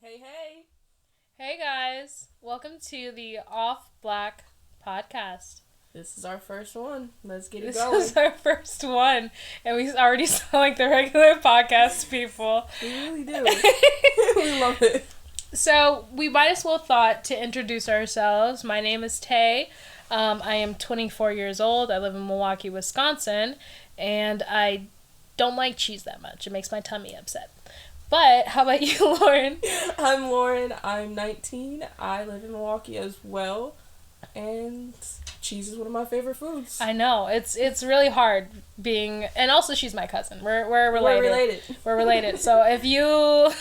Hey, hey. Hey guys, welcome to the Off-Black podcast. This is our first one. Let's get it going. This is our first one, and we already sound like the regular podcast people. We really do. We love it. So, we might as well thought to introduce ourselves. My name is Tay. I am 24 years old. I live in Milwaukee, Wisconsin, and I don't like cheese that much. It makes my tummy upset. But how about you, Lauren? I'm Lauren. I'm 19. I live in Milwaukee as well. And cheese is one of my favorite foods. I know. It's really hard being... And also, she's my cousin. We're related. We're related. So if you...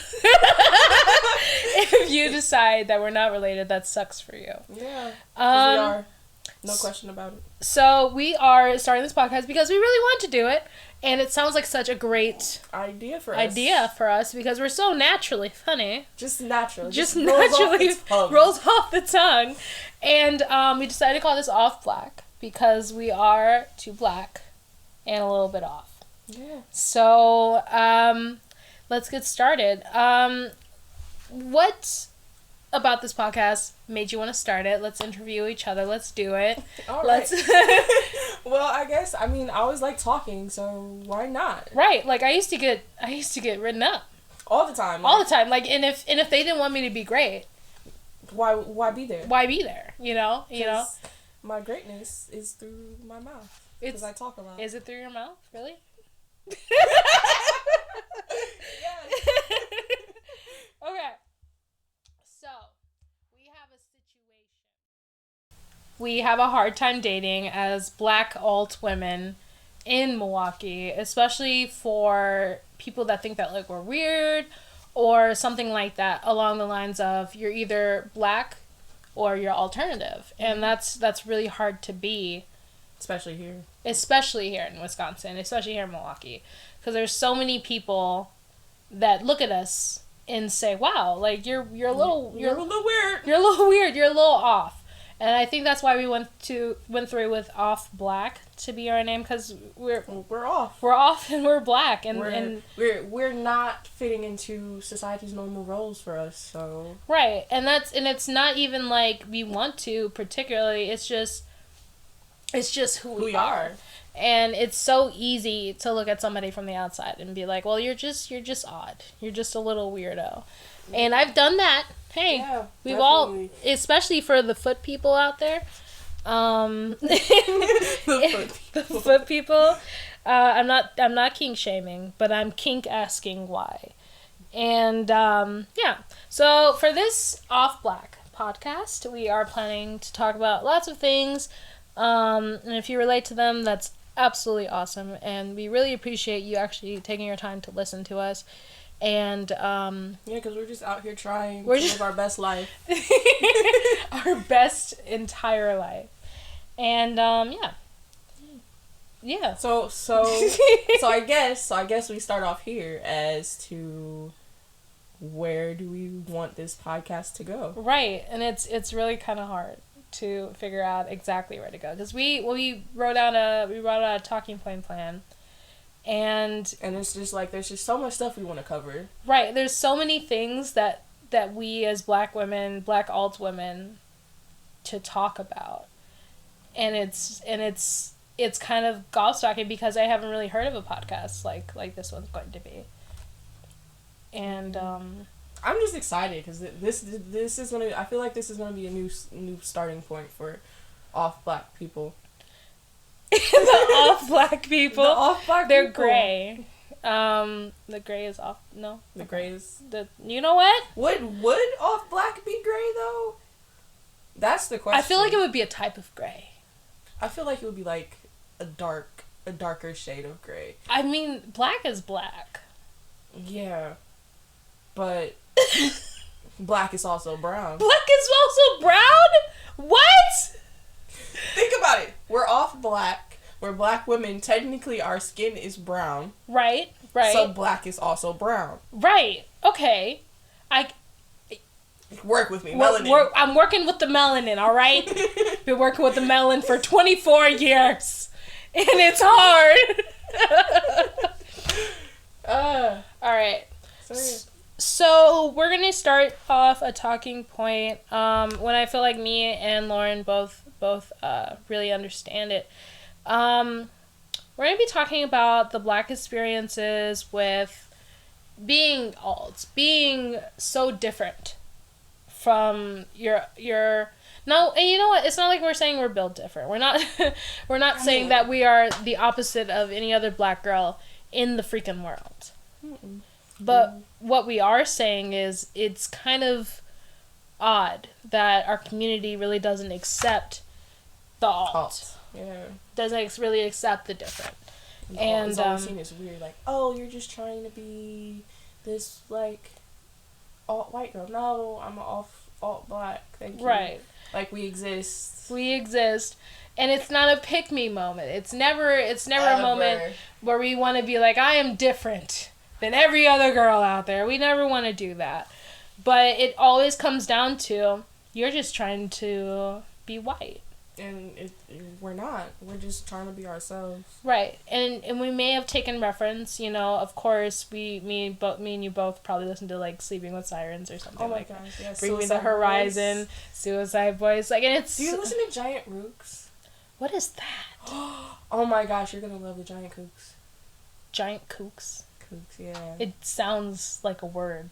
if you decide that we're not related, that sucks for you. Yeah. We are. No question about it. So we are starting this podcast because we really want to do it. And it sounds like such a great idea for us because we're so naturally funny. Just naturally. Just naturally rolls off the tongue. And we decided to call this Off Black because we are too black and a little bit off. Yeah. So let's get started. What about this podcast made you want to start it? Let's interview each other. Let's do it. All right. Well, I guess, I always like talking, so why not? Right. Like, I used to get written up. All the time. All the time. Like, and if they didn't want me to be great, why be there? Why be there? You know? My greatness is through my mouth. Because I talk a lot. Is it through your mouth? Really? Yes. Okay. So, we have a hard time dating as black alt women in Milwaukee, especially for people that think that, like, we're weird or something like that, along the lines of you're either black or you're alternative. And that's really hard to be. Especially here in Wisconsin, especially here in Milwaukee. Because there's so many people that look at us and say, wow, like, you're a little weird. You're a little weird. You're a little off. And I think that's why we went through with Off Black to be our name, because we're off. We're off and we're black, and we're not fitting into society's normal roles for us. So right, and it's not even like we want to particularly. It's just who we are. And it's so easy to look at somebody from the outside and be like, well, you're just odd. You're just a little weirdo. And I've done that. Hey, yeah, we've definitely. all, especially for the foot people out there. The foot people. I'm not kink shaming, but I'm kink asking why. And yeah. So for this Off Black podcast, we are planning to talk about lots of things. And if you relate to them, that's absolutely awesome. And we really appreciate you actually taking your time to listen to us. And yeah, because we're just out here trying to live our best life. Our best entire life. And yeah. So I guess we start off here as to where do we want this podcast to go? Right. And it's really kind of hard to figure out exactly where to go, because we wrote out a talking point plan. And it's just like there's just so much stuff we want to cover. Right. There's so many things that we as black women, black alt women, to talk about. And it's kind of gobsmacking because I haven't really heard of a podcast like this one's going to be. And I'm just excited because this is gonna. I feel like this is gonna be a new starting point for Off Black people. The Off Black people. The Off Black They're people. gray. The gray is off. No. The gray is. You know what? Would Off Black be gray though? That's the question. I feel like it would be a type of gray. I feel like it would be like a darker shade of gray. I mean, black is black. Yeah, but black is also brown. Black is also brown? What? Think about it. We're Off Black. We're black women. Technically, our skin is brown. Right. So black is also brown. Right. Okay. Work with me, melanin. I'm working with the melanin, all right? Been working with the melanin for 24 years. And it's hard. All right. So, So we're gonna start off a talking point when I feel like me and Lauren both really understand it. We're gonna be talking about the Black experiences with being alt, being so different from your. No, and you know what? It's not like we're saying we're built different. We're not. We're not saying that we are the opposite of any other Black girl in the freaking world. Mm-mm. But what we are saying is it's kind of odd that our community really doesn't accept the alt. Yeah. Doesn't really accept the different. And it's always seen as weird, like, oh, you're just trying to be this, like, alt-white girl. No, I'm an alt-black. Thank you. Right. Like, we exist. We exist. And it's not a pick-me moment. It's never a moment where we want to be like, I am different than every other girl out there. We never want to do that. But it always comes down to, you're just trying to be white. And we're not. We're just trying to be ourselves. Right. And we may have taken reference, you know, of course, me and you both probably listen to, like, Sleeping with Sirens or something like that. Oh my gosh, yeah. Bring Me the Horizon, Boys. Suicide Boys. Like, and it's... Do you listen to Giant Rooks? What is that? Oh my gosh, you're gonna love the Giant Kooks. Giant Kooks? Kooks, yeah. It sounds like a word.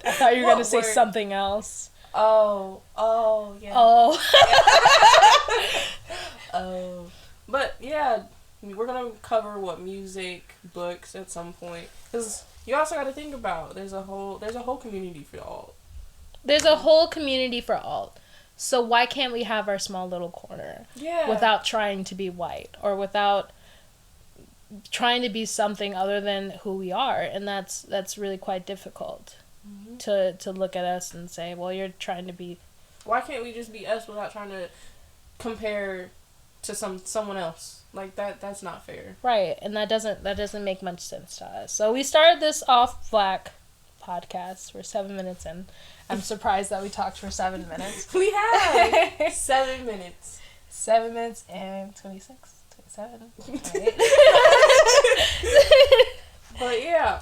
I thought you were going to say something else. Oh, yeah. Oh. Oh. But, yeah, we're going to cover, music, books at some point. Because you also got to think about, there's a whole community for alt. There's a whole community for alt. So why can't we have our small little corner? Yeah. Without trying to be white or without trying to be something other than who we are, and that's really quite difficult. Mm-hmm. to look at us and say, well, you're trying to be. Why can't we just be us without trying to compare to someone else? Like that's not fair. Right, and that doesn't make much sense to us. So we started this Off Black podcast. We're 7 minutes in. I'm surprised that we talked for 7 minutes. We have 7 minutes. 7 minutes and 26, 27, 28. But yeah,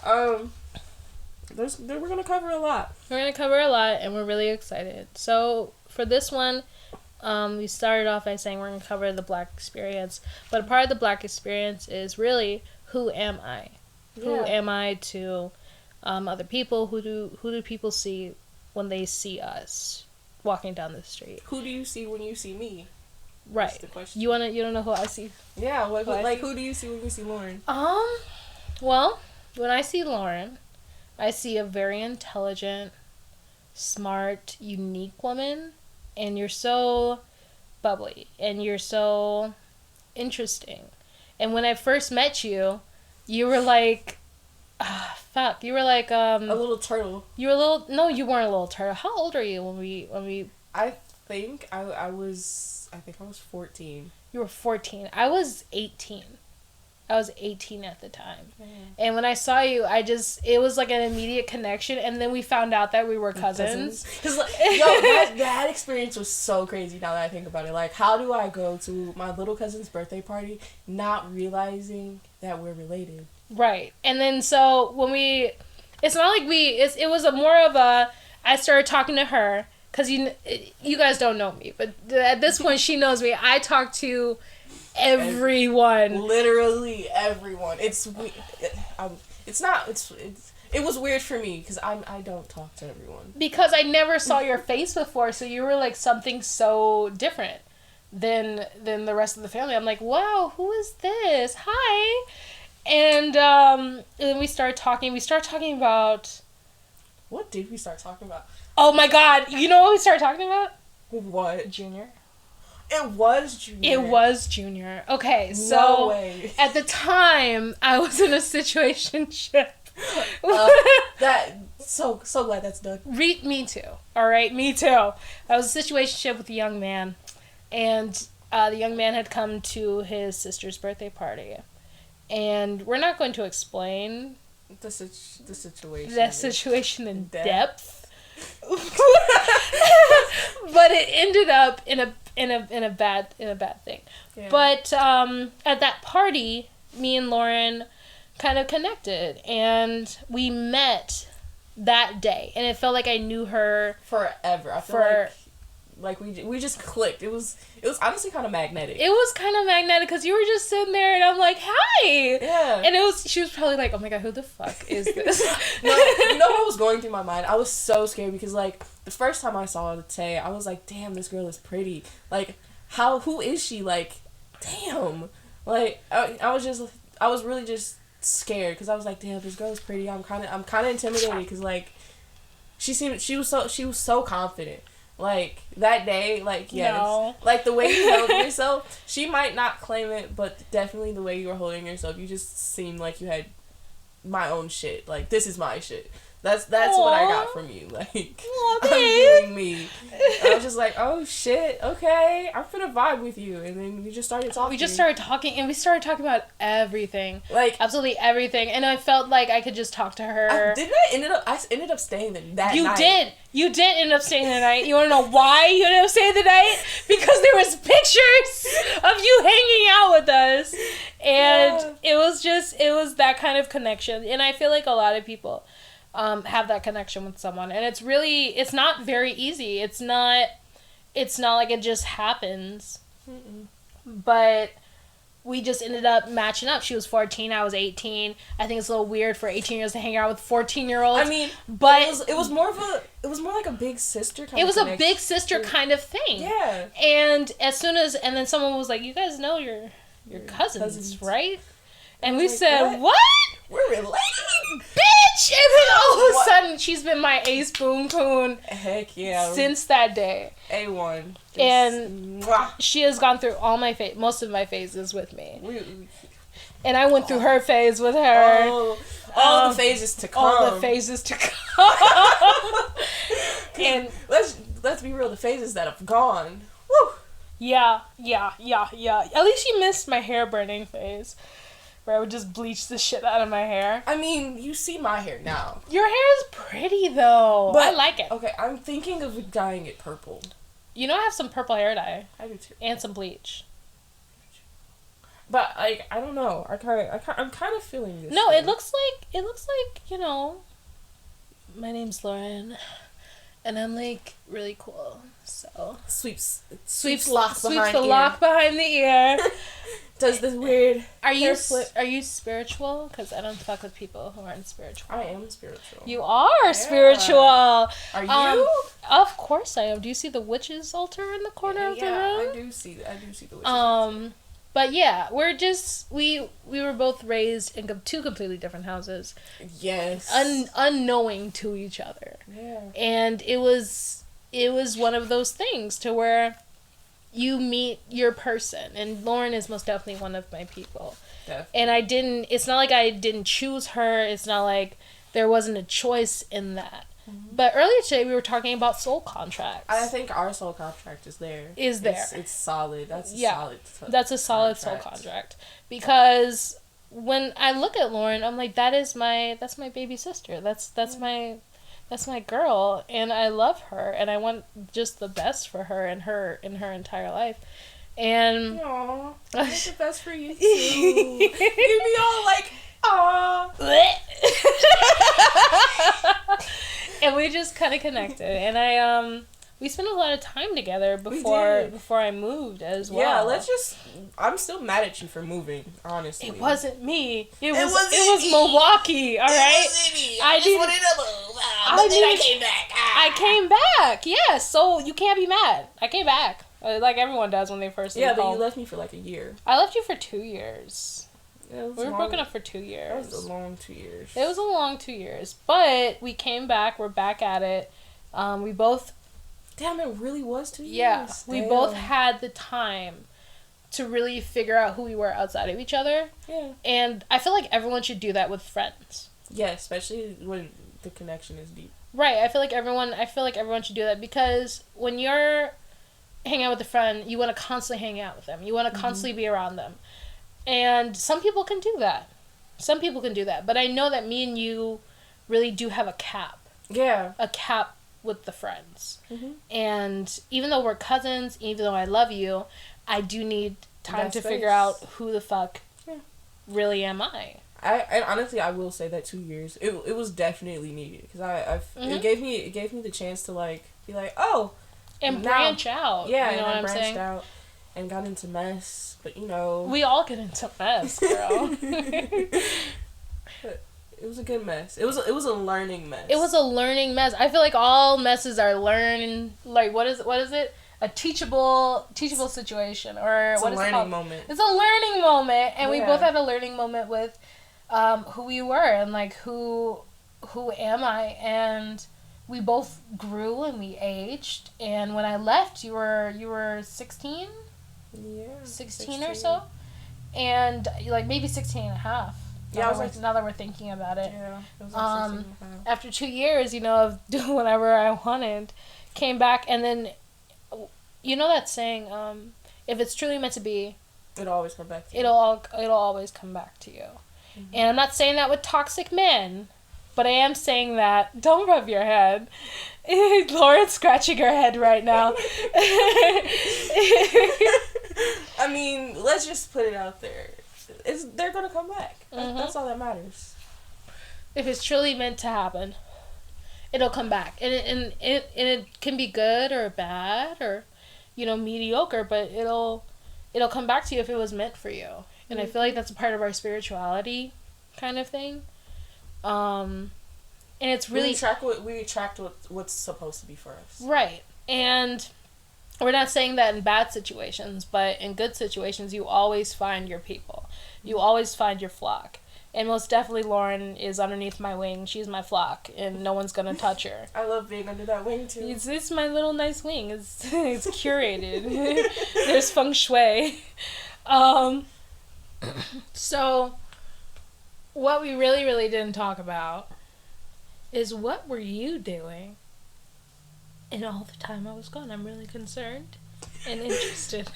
we're gonna cover a lot. We're gonna cover a lot, and we're really excited. So for this one, we started off by saying we're gonna cover the Black experience, but a part of the Black experience is really, who am I? Yeah. Who am I to other people? Who do people see when they see us walking down the street? Who do you see when you see me? Right. That's the question. You don't know who I see? Yeah. Who do you see when you see Lauren? Well, when I see Lauren, I see a very intelligent, smart, unique woman, and you're so bubbly, and you're so interesting. And when I first met you, you were like, you were like, a little turtle. You were no, you weren't a little turtle. How old are you when we? I think I was 14. You were 14. I was 18. I was 18 at the time. Mm. And when I saw you, it was like an immediate connection, and then we found out that we were cousins. Because, that experience was so crazy now that I think about it. Like, how do I go to my little cousin's birthday party not realizing that we're related? Right. And then so it's not like it was more of a, I started talking to her, because you guys don't know me, but at this point she knows me. I talk to everyone. Literally everyone. It was weird for me because I don't talk to everyone. Because I never saw your face before, so you were like something so different than the rest of the family. I'm like, wow, who is this? Hi. And then we started talking. We started talking about... What did we start talking about? Oh my god, you know what we started talking about? What? Junior. It was Junior. It was Junior. Okay, so no way. At the time, I was in a situationship. So glad that's done. Me too. All right, me too. I was in a situationship with a young man, and the young man had come to his sister's birthday party, and we're not going to explain the situation. That situation in depth. But it ended up in a bad thing. Yeah. But at that party, me and Lauren kind of connected. And we met that day. And it felt like I knew her forever. I feel like we just clicked. It was honestly kind of magnetic. It was kind of magnetic because you were just sitting there and I'm like, hi. Yeah. And she was probably like, oh my God, who the fuck is this? No, you know what was going through my mind? I was so scared because, like, the first time I saw Tay, I was like, damn, this girl is pretty. Like, who is she? Like, damn. Like, I was really just scared because I was like, damn, this girl is pretty. I'm kind of intimidated because, like, she was so confident. Like, that day, like, yes. No. Like, the way you held yourself, she might not claim it, but definitely the way you were holding yourself, you just seemed like you had my own shit. Like, this is my shit. That's what I got from you. Like, I'm doing me. I was just like, oh shit, okay, I'm finna vibe with you. And then we just started talking. We started talking about everything. Like, absolutely everything. And I felt like I could just talk to her. I ended up staying that night. You did end up staying the night. You want to know why you ended up staying the night? Because there was pictures of you hanging out with us. And it was that kind of connection. And I feel like a lot of people have that connection with someone, and it's not very easy. It's not like it just happens. Mm-mm. But we just ended up matching up. She was 14, I was 18. I think it's a little weird for 18-year-olds to hang out with 14-year-olds. I mean, but it was more like a big sister kind of connection. It was a big sister kind of thing. Yeah. And and then someone was like, you guys know your cousins, right? And we said, what? We're related. Bitch! And then all of a sudden, she's been my ace boom coon. Heck yeah. Since that day. A1. And she has gone through most of my phases with me. And I went through her phase with her. All the phases to come. All the phases to come. And let's be real, the phases that have gone. Woo! Yeah. At least you missed my hair burning phase. Where I would just bleach the shit out of my hair. I mean, you see my hair now. Your hair is pretty, though. But I like it. Okay, I'm thinking of dyeing it purple. You know I have some purple hair dye. I do, too. And some bleach. But, like, I don't know. I'm kind of feeling this. No, it looks like, you know, my name's Lauren. And I'm, like, really cool. So. Sweeps the lock behind the ear. Does this weird Are you spiritual? Because I don't fuck with people who aren't spiritual. I am spiritual. You are spiritual. Are you? Of course I am. Do you see the witch's altar in the corner of the room? I do see the witch's altar. But yeah, we were both raised in two completely different houses. Yes. Unknowing to each other. Yeah. And it was one of those things to where you meet your person, and Lauren is most definitely one of my people. Definitely. And it's not like I didn't choose her. It's not like there wasn't a choice in that. Mm-hmm. But earlier today we were talking about soul contracts. I think our soul contract is there. It's solid. That's a solid soul contract. Because when I look at Lauren, I'm like, that's my baby sister. That's my girl, and I love her, and I want just the best for her in her entire life. And aww, I want the best for you too. You be all like, aww. And we just kind of connected, and we spent a lot of time together before I moved as well. Yeah, I'm still mad at you for moving, honestly. It wasn't me. It was Milwaukee, all right? It wasn't me. I just wanted to move. But then I came back. I came back, yeah, so you can't be mad. I came back. Like everyone does when they first leave home. Yeah, but you left me for like a year. I left you for 2 years. Yeah, we were broken up for 2 years. That was a long 2 years. It was a long 2 years. But we came back. We're back at it. We both... Damn, it really was 2 years. Yeah. Damn. We both had the time to really figure out who we were outside of each other. Yeah. And I feel like everyone should do that with friends. Yeah, especially when the connection is deep. Right. I feel like everyone should do that, because when you're hanging out with a friend, you want to constantly hang out with them. You want to constantly be around them. And some people can do that. But I know that me and you really do have a cap. Yeah. A cap with the friends. Mm-hmm. And even though we're cousins, even though I love you, I do need time to figure out who the fuck really am I. And honestly, I will say that 2 years, it was definitely needed, because it gave me the chance to, like, be like, oh, and branch out. Yeah, you know and what I I'm saying? branched out and got into mess, but you know, we all get into mess, girl. It was a good mess. It was a learning mess. It was a learning mess. I feel like all messes are learning. Like, what is it? A teachable situation, or it's what a is it learning called? moment. It's a learning moment, and we Yeah. both had a learning moment with who we were and like who am I, and we both grew and we aged. And when I left, you were 16? Yeah, 16 or so, and like maybe 16 and a half. Yeah, now that we're thinking about it. Yeah, it was like 16 and a half. After 2 years, of doing whatever I wanted, came back, and then, you know that saying, if it's truly meant to be, It'll always come back to you. it'll always come back to you. Mm-hmm. And I'm not saying that with toxic men, but I am saying that, don't rub your head. Lauren's scratching her head right now. I mean, let's just put it out there. They're gonna come back. Mm-hmm. That's all that matters. If it's truly meant to happen, it'll come back, and it can be good or bad or, mediocre, but it'll come back to you if it was meant for you. And I feel like that's a part of our spirituality, kind of thing. And it's really we attract what's supposed to be for us. Right, and we're not saying that in bad situations, but in good situations, you always find your people. You always find your flock. And most definitely Lauren is underneath my wing. She's my flock, and no one's going to touch her. I love being under that wing, too. It's my little nice wing. It's curated. There's feng shui. So, what we really, really didn't talk about is what were you doing in all the time I was gone? I'm really concerned and interested.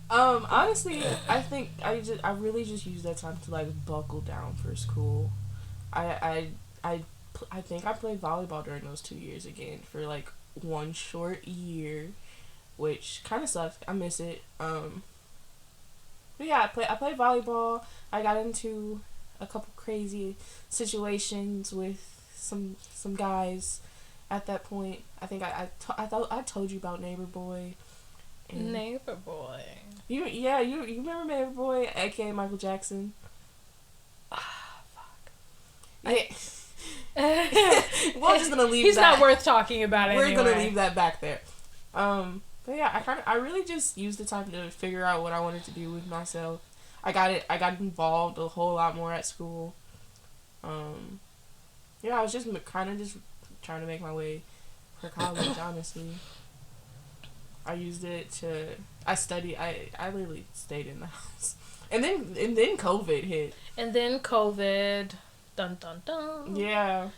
Honestly, I think I really just used that time to, like, buckle down for school. I think I played volleyball during those 2 years again for, like, one short year, which kind of sucks. I miss it. But yeah, I played volleyball. I got into a couple crazy situations with some guys at that point. I think I thought I told you about Neighbor Boy. Neighbor Boy. You remember Neighbor Boy, aka Michael Jackson? Ah, fuck. We're just gonna leave. He's not worth talking about it. We're gonna leave that back there. But yeah, I really just used the time to figure out what I wanted to do with myself. I got involved a whole lot more at school. Yeah, I was just kind of just trying to make my way for college, honestly. I used it to... I studied... I literally stayed in the house. And then COVID hit. And then COVID... Dun, dun, dun. Yeah.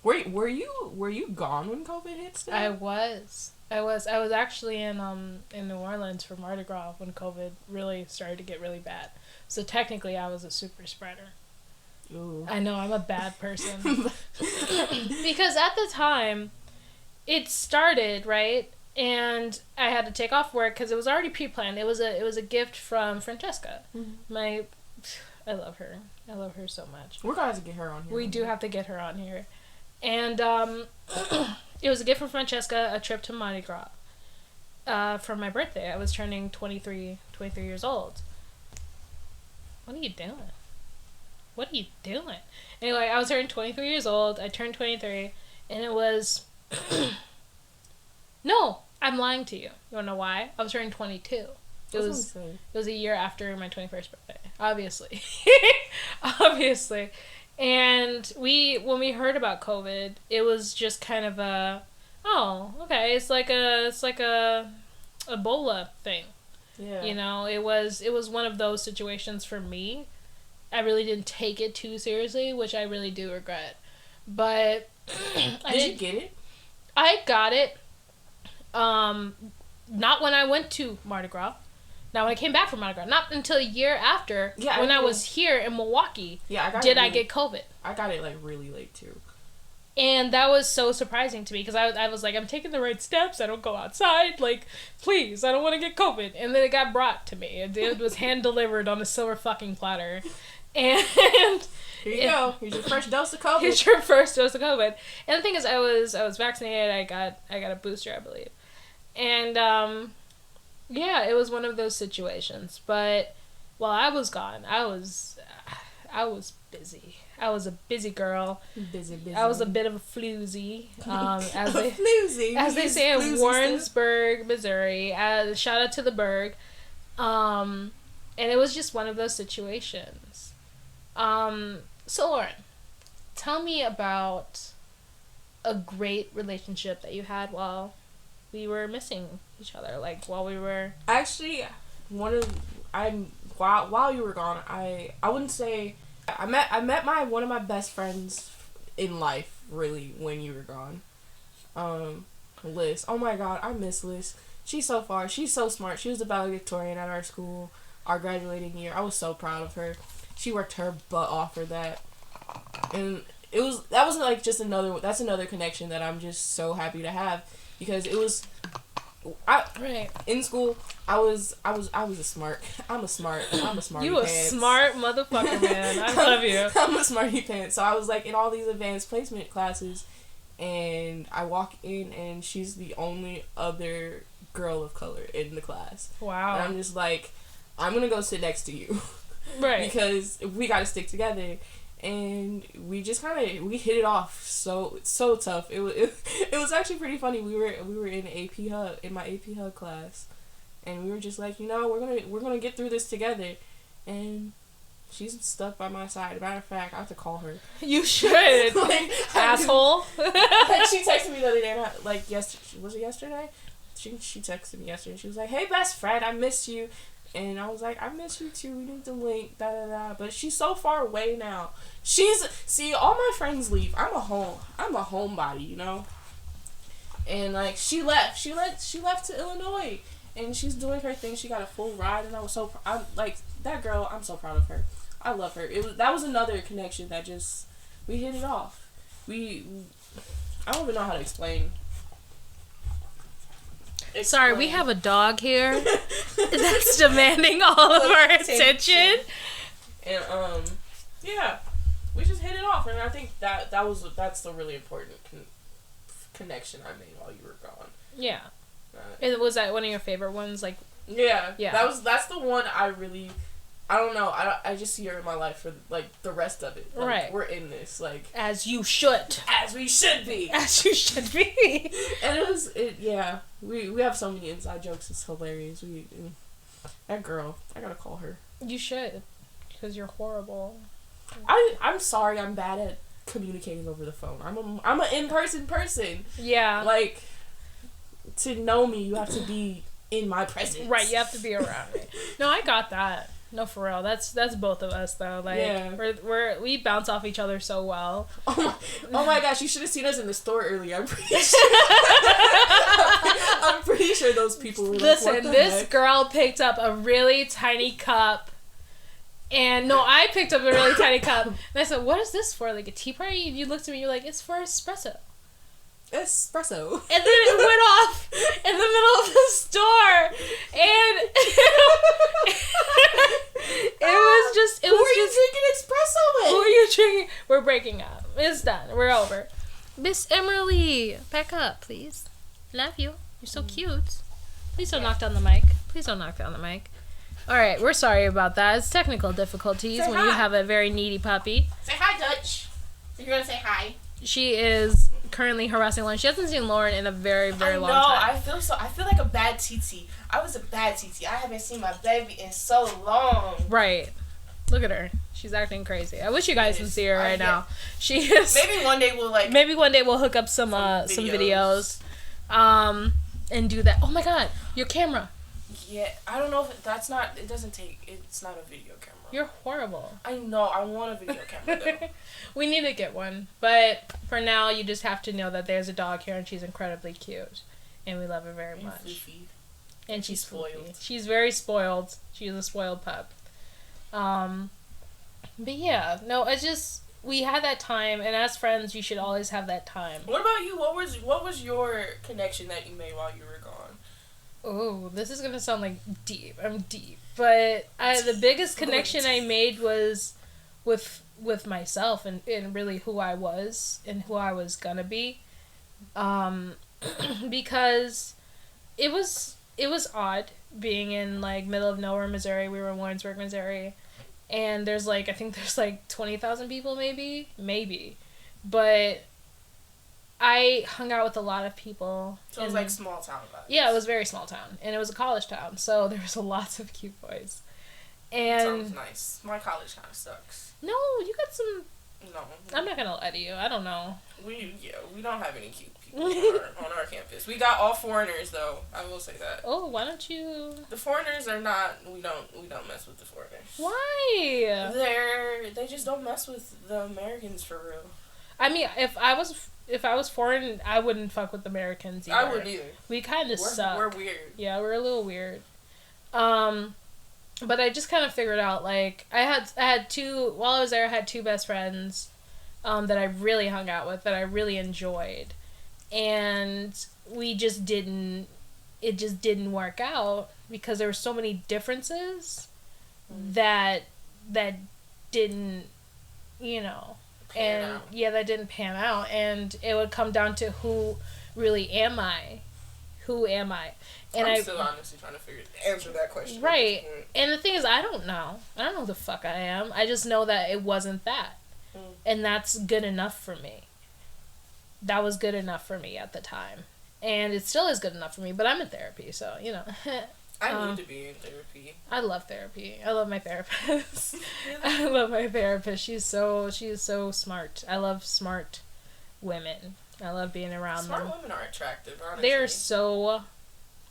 Were you gone when COVID hit still? I was actually in New Orleans for Mardi Gras when COVID really started to get really bad. So technically I was a super spreader. Ooh. I know, I'm a bad person. Because at the time, it started, right? And I had to take off work because it was already pre-planned. It was a gift from Francesca. Mm-hmm. I love her. I love her so much. We're going to have to get her on here. We do have to get her on here. And it was a gift from Francesca, a trip to Mardi Gras for my birthday. I was turning 23 years old. What are you doing? What are you doing? Anyway, I was turning 23 years old. I turned 23, and it was... No, I'm lying to you. You want to know why? I was turning 22. It was a year after my 21st birthday, obviously. Obviously. And when we heard about COVID, it was just kind of a, oh, okay, it's like a Ebola thing. Yeah. It was one of those situations for me. I really didn't take it too seriously, which I really do regret. But Did you get it? I got it. Not when I went to Mardi Gras. Not when I came back from Mardi Gras. Not until a year after, when I was here in Milwaukee, I get COVID. I got it, like, really late, too. And that was so surprising to me, because I was like, I'm taking the right steps. I don't go outside. Like, please, I don't want to get COVID. And then it got brought to me. It was hand-delivered on a silver fucking platter. And here you go. Here's your first dose of COVID. Here's your first dose of COVID. And the thing is, I was vaccinated. I got a booster, I believe. And yeah, it was one of those situations. But while I was gone, I was busy. I was a busy girl. Busy. I was a bit of a floozy, as they say in floozy Warrensburg, Missouri. Shout out to the Berg. And it was just one of those situations. So Lauren, tell me about a great relationship that you had while we were missing each other, like while we were. Actually, while you were gone, I wouldn't say I met one of my best friends in life really when you were gone. Liz. Oh my God, I miss Liz. She's so smart. She was the valedictorian at our school, our graduating year. I was so proud of her. She worked her butt off for that. And that was like just another connection that I'm just so happy to have, because it was in school I'm a smart You a smart motherfucker, man. I love you. I'm a smarty pants. So I was like in all these advanced placement classes, and I walk in and she's the only other girl of color in the class. Wow. And I'm just like, I'm gonna go sit next to you. Right. Because we gotta stick together. And we just we hit it off so tough. It was actually pretty funny. We were in my AP Hug class, and we were just like, we're gonna get through this together. And she's stuck by my side. As a matter of fact, I have to call her. You should. Asshole. She texted me the other day, and was it yesterday? She texted me yesterday, and she was like, "Hey, best friend, I miss you." And I was like, I miss you too. We need to link, da da da. But she's so far away now. All my friends leave. I'm a homebody, And like she left to Illinois, and she's doing her thing. She got a full ride, and I'm like that girl. I'm so proud of her. I love her. That was another connection that just we hit it off. I don't even know how to explain. Sorry, we have a dog here that's demanding all of our attention. And yeah, we just hit it off, and I think that's the really important connection I made while you were gone. Yeah. Was that one of your favorite ones? Like. Yeah. That's the one I don't know. I just see her in my life for like the rest of it. Like, right. We're in this as you should. As we should be. As you should be. And yeah. We have so many inside jokes. It's hilarious. That girl. I gotta call her. You should, because you're horrible. I'm sorry. I'm bad at communicating over the phone. I'm an in-person person. Yeah. Like, to know me, you have to be in my presence. Right. You have to be around me. No, I got that. No, for real. That's both of us though. Like, yeah. We bounce off each other so well. Oh my gosh, you should have seen us in the store earlier. I'm pretty sure those people were Listen, like, this girl picked up a really tiny cup. And no, I picked up a really tiny cup. And I said, "What is this for? Like a tea party?" You looked at me, you're like, "It's for espresso." Espresso. And then it went off in the middle of the store, and Who are you drinking espresso with? Who are you drinking? We're breaking up. It's done. We're over. Miss Emily, back up, please. Love you. You're so cute. Please don't knock down the mic. All right, we're sorry about that. It's technical difficulties when you have a very needy puppy. Say hi, Dutch. You're gonna say hi. She is currently harassing Lauren. She hasn't seen Lauren in a very, very long time. I feel like a bad TT. I was a bad TT. I haven't seen my baby in so long. Right. Look at her. She's acting crazy. I wish you guys could see her right now. She is. Maybe one day we'll hook up some videos. And do that. Oh my God, your camera. Yeah, I don't know if it's not a video camera. You're horrible. I know, I want a video camera though. We need to get one. But for now, you just have to know that there's a dog here and she's incredibly cute. And we love her very much. Floofy. And she's spoiled. She's very spoiled. She's a spoiled pup. But yeah, no, we had that time, and as friends, you should always have that time. What about you? What was your connection that you made while you were gone? Oh, this is gonna sound like deep. I'm deep, but the biggest connection I made was with myself and really who I was and who I was gonna be. Because it was odd being in, like, middle of nowhere, Missouri. We were in Warrensburg, Missouri. And there's, like, I think there's, like, 20,000 people, maybe. But I hung out with a lot of people. So it was, like, small town vibes. Yeah, it was very small town. And it was a college town, so there was lots of cute boys. And sounds nice. My college kind of sucks. No, you got some... No. I'm not gonna lie to you. I don't know. We don't have any cute people on our campus. We got all foreigners, though. I will say that. Oh, why don't you... The foreigners are not... We don't mess with the foreigners. Why? They just don't mess with the Americans for real. I mean, if I was foreign, I wouldn't fuck with Americans either. I wouldn't either. We kind of suck. We're weird. Yeah, we're a little weird. But I just kind of figured out, like, I had two, while I was there, I had two best friends, that I really hung out with, that I really enjoyed. And it just didn't work out because there were so many differences that didn't, you know, that didn't pan out. And it would come down to who really am I? And I'm still honestly trying to answer that question. Right. And the thing is, I don't know who the fuck I am. I just know that it wasn't that. And that's good enough for me. That was good enough for me at the time. And it still is good enough for me, but I'm in therapy, so, you know. I need to be in therapy. I love therapy. I love my therapist. I love my therapist. She is so smart. I love smart women. I love being around them. Smart women are attractive, honestly. They are so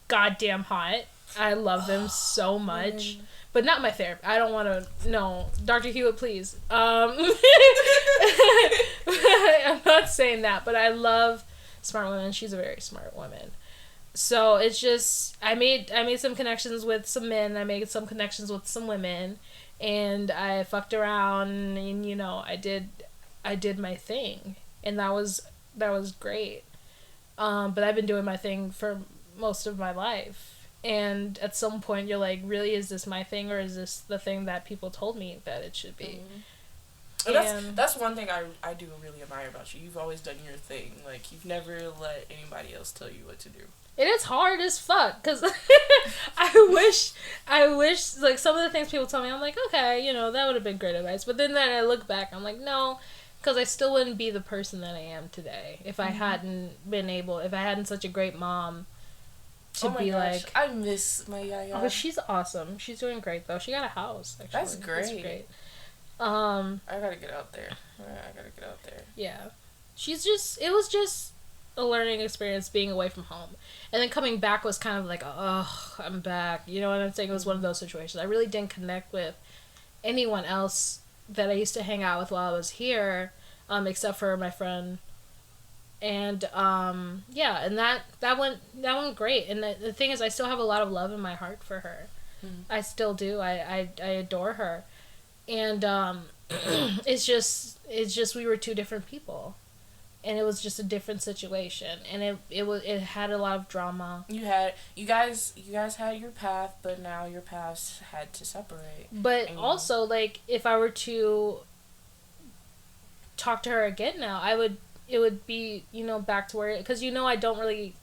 goddamn hot. I love them so much. But not my therapist. I don't want to... No. Dr. Hewitt, please. I'm not saying that, but I love smart women. She's a very smart woman. So it's just... I made some connections with some men. I made some connections with some women. And I fucked around and, you know, I did my thing. And that was great. But I've been doing my thing for most of my life. And at some point you're like, really, is this my thing, or is this the thing that people told me that it should be? And that's one thing I do really admire about you. You've always done your thing. Like, you've never let anybody else tell you what to do. It is hard as fuck, because I wish, like, some of the things people tell me, I'm like, okay, you know, that would have been great advice. But then I look back, I'm like, no, because I still wouldn't be the person that I am today if I hadn't such a great mom. Like, I miss my Yaya. Oh, she's awesome. She's doing great, though. She got a house, actually. That's great. That's great. I gotta get out there. Yeah. It was just a learning experience being away from home. And then coming back was kind of like, oh, I'm back. You know what I'm saying? It was one of those situations. I really didn't connect with anyone else that I used to hang out with while I was here, except for my friend. And yeah, and that went great. And the thing is, I still have a lot of love in my heart for her. I still do. I adore her. And it's just we were two different people, and it was just a different situation, and it had a lot of drama. You guys had your path, but now your paths had to separate. But also, like, if I were to talk to her again now, it would be, you know, back to where, because, you know, I don't really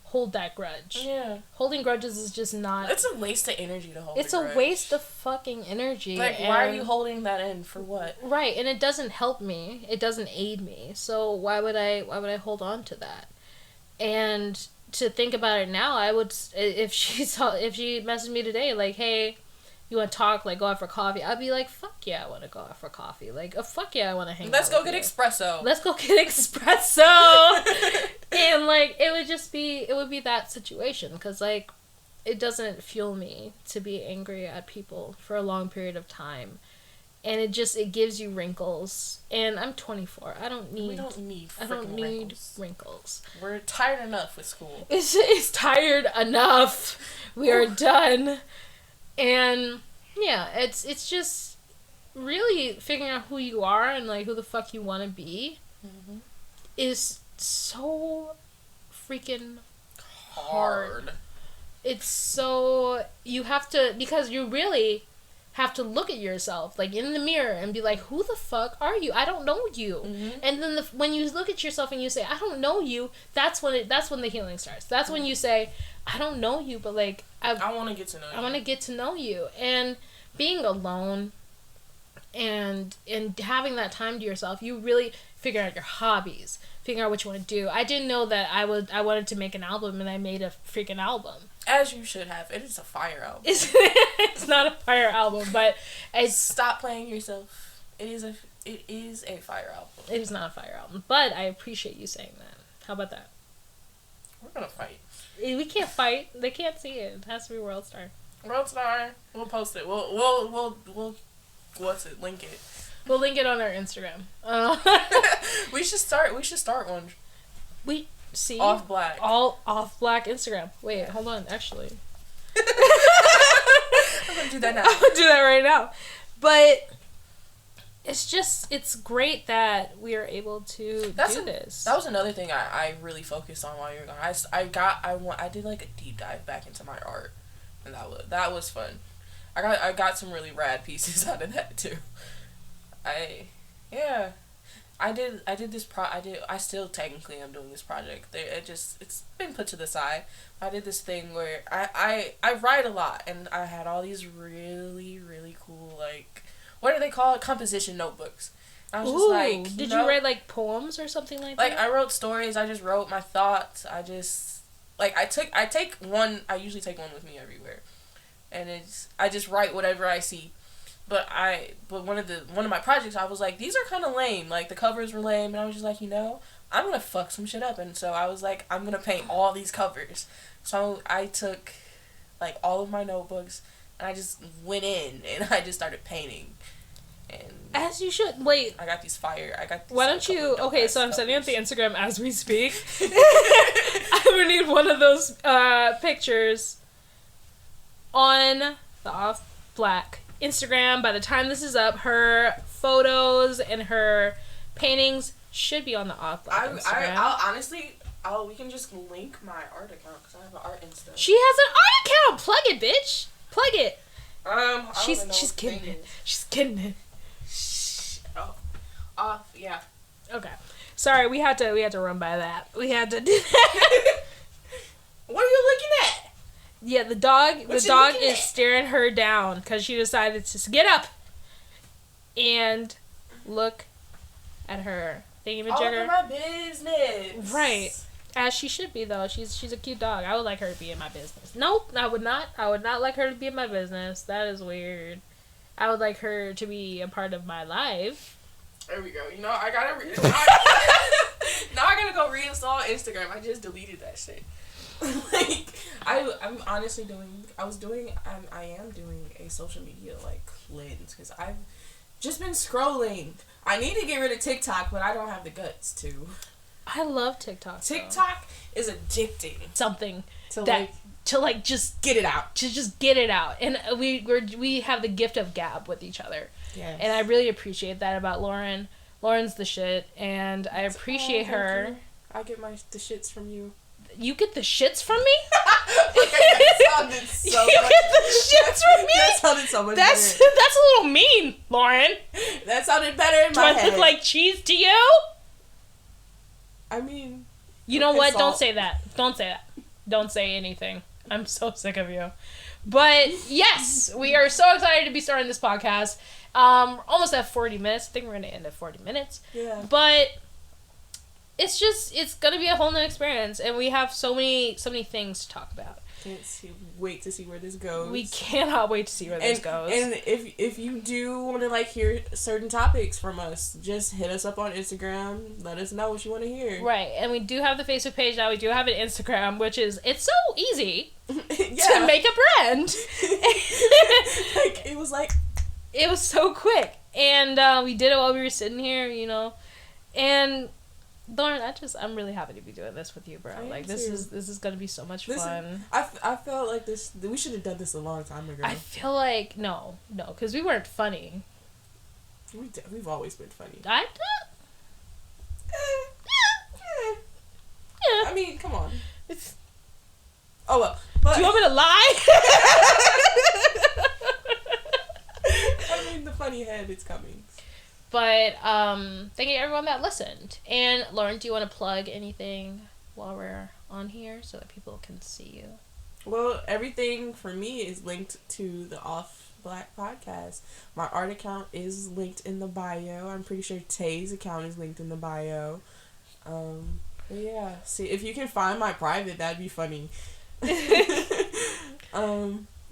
hold that grudge. Yeah. Holding grudges is just not... It's a waste of energy to hold. It's a waste of fucking energy. Like, why are you holding that in? For what? Right, and it doesn't help me. It doesn't aid me. So why would I hold on to that? And to think about it now, I would, if she messaged me today, like, hey, you want to talk, like, go out for coffee, I'd be like, fuck yeah, I want to go out for coffee. Like, fuck yeah, I want to hang out. Let's go get espresso. And, like, it would be that situation, because, like, it doesn't fuel me to be angry at people for a long period of time. And it gives you wrinkles. And I'm 24. I don't need wrinkles. We're tired enough with school. It's tired enough. We are done. And yeah, it's just really figuring out who you are and, like, who the fuck you want to be is so freaking hard. It's so, you have to, because you really have to look at yourself, like, in the mirror and be like, who the fuck are you? I don't know you. Mm-hmm. And then when you look at yourself and you say, I don't know you, that's when the healing starts. That's when you say, I don't know you, but, like, I want to get to know you. I want to get to know you. And being alone and having that time to yourself, you really figure out your hobbies, figure out what you want to do. I didn't know that I wanted to make an album, and I made a freaking album. As you should have. It is a fire album. It's not a fire album, but stop playing yourself. It is a fire album. It is not a fire album, but I appreciate you saying that. How about that? We're gonna fight. We can't fight. They can't see it. It has to be World Star. World Star. We'll post it. We'll what's it? Link it. We'll link it on our Instagram. We should start one. We see Off Black. All Off Black Instagram. Wait, hold on. Actually, I'm gonna do that now. I'm gonna do that right now. But it's great that we are able to do this. That was another thing I really focused on while you were gone. I did like a deep dive back into my art, and that was fun. I got some really rad pieces out of that too. I did this I still technically am doing this project. It's been put to the side. I did this thing where I write a lot, and I had all these really, really cool, like, what do they call it? Composition notebooks. I was just like, did you write like poems or something like that? Like, I wrote stories. I just wrote my thoughts. I usually take one with me everywhere, and I just write whatever I see. But one of my projects, I was like, these are kind of lame. Like, the covers were lame, and I was just like, I'm gonna fuck some shit up. And so I was like, I'm gonna paint all these covers. So I took, like, all of my notebooks, and I just went in, and I just started painting. And as you should. Wait. I got these. Why don't you? Okay, so I'm setting up the Instagram as we speak. I'm gonna need one of those pictures on the Off Black Instagram. By the time this is up, her photos and her paintings should be on the Off Black Instagram. I'll honestly, we can just link my art account because I have an art Insta. She has an art account. Plug it, bitch. Plug it. She's getting it. She's getting it. Yeah. Okay. Sorry, we had to run by that. We had to do that. What are you looking at? Yeah, the dog is staring her down because she decided to get up and look at her. All of my business. Right. As she should be, though. She's a cute dog. I would like her to be in my business. Nope, I would not. I would not like her to be in my business. That is weird. I would like her to be a part of my life. There we go. I gotta now I gotta go reinstall Instagram. I just deleted that shit. Like, I'm honestly I am doing a social media, like, cleanse, because I've just been scrolling. I need to get rid of TikTok, but I don't have the guts to. I love TikTok. TikTok is addicting. Something to just get it out. To just get it out. And we have the gift of gab with each other. Yes. And I really appreciate that about Lauren. Lauren's the shit, and I appreciate her. I get the shits from you. You get the shits from me? Okay, that sounded so You much. get the shits from me? That sounded so much That's better. a little mean, Lauren. That sounded better in my head. Do I look like cheese to you? I mean... You know what? Don't say that. Don't say that. Don't say anything. I'm so sick of you. But, yes, we are so excited to be starting this podcast. Almost at 40 minutes. I think we're going to end at 40 minutes. Yeah. But... It's gonna be a whole new experience, and we have so many things to talk about. Can't wait to see where this goes. We cannot wait to see where this goes. And if you do want to, like, hear certain topics from us, just hit us up on Instagram. Let us know what you want to hear. Right, and we do have the Facebook page now. We do have an Instagram, which is it's so easy to make a brand. Like, it was so quick, and we did it while we were sitting here, and. Lauren, I'm really happy to be doing this with you, bro. Like, this is gonna be so much fun. I felt like we should have done this a long time ago. I feel like no, because we weren't funny. We've always been funny. Yeah. I mean, come on. Oh well. But, do you want me to lie? it's coming. But thank you everyone that listened. And Lauren, do you want to plug anything while we're on here so that people can see you? Well, everything for me is linked to the Off Black podcast. My art account is linked in the bio. I'm pretty sure Tay's account is linked in the bio. But yeah, see if you can find my private, that'd be funny.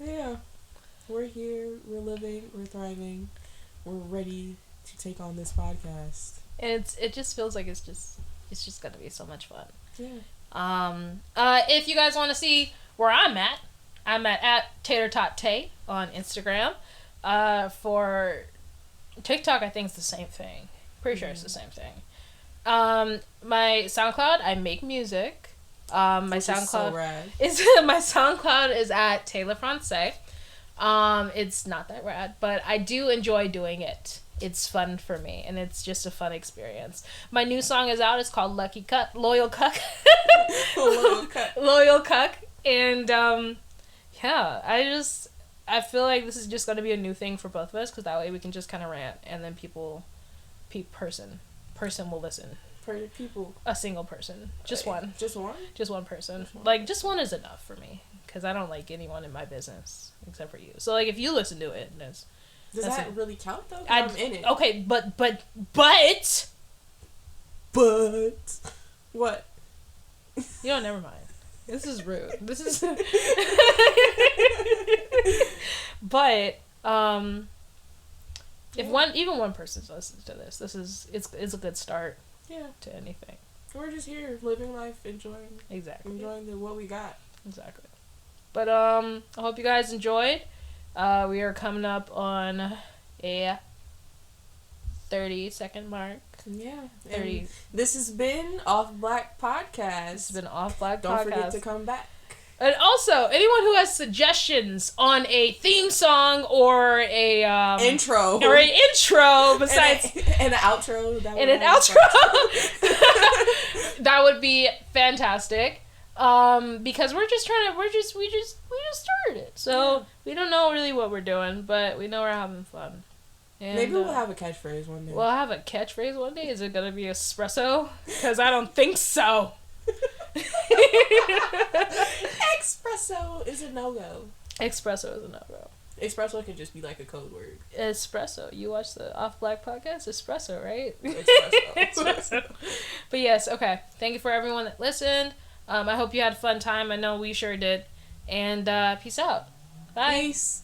Yeah, we're here, we're living, we're thriving, we're ready to take on this podcast. And it just feels like it's just gonna be so much fun. Yeah. If you guys want to see where I'm at TaterTotTay on Instagram. For TikTok, I think it's the same thing. Pretty sure it's the same thing. My SoundCloud, I make music. My SoundCloud is my SoundCloud is at Taylor France. It's not that rad, but I do enjoy doing it. It's fun for me, and it's just a fun experience. My new song is out. It's called Lucky Cuck, Loyal Cuck. Loyal Cuck. And yeah, I feel like this is just going to be a new thing for both of us, because that way we can just kind of rant, and then person will listen. People. A single person. Just one. Just one? Just one person. Just one. Like, just one is enough for me, because I don't like anyone in my business except for you. So, like, if you listen to it, does that really count, though? I'm in it. Okay, but... What? You know, never mind. This is rude. This is... But, if even one person listens to this, it's a good start. Yeah. To anything. We're just here, living life, enjoying what we got. Exactly. But, I hope you guys enjoyed. We are coming up on a 30-second mark. Yeah. 30. And this has been Off Black Podcast. This has been Off Black Podcast. Don't forget to come back. And also, anyone who has suggestions on a theme song or a intro besides and an outro, that would be fantastic. Because we just started it, so we don't know really what we're doing, but we know we're having fun. And, maybe we'll have a catchphrase one day. We'll have a catchphrase one day. Is it gonna be espresso? Because I don't think so. Espresso is a no-go. Espresso is a no-go. Espresso can just be like a code word. Espresso. You watch the Off Black podcast? Espresso, right? Espresso. But yes, okay. Thank you for everyone that listened. I hope you had a fun time. I know we sure did. And peace out. Bye. Peace.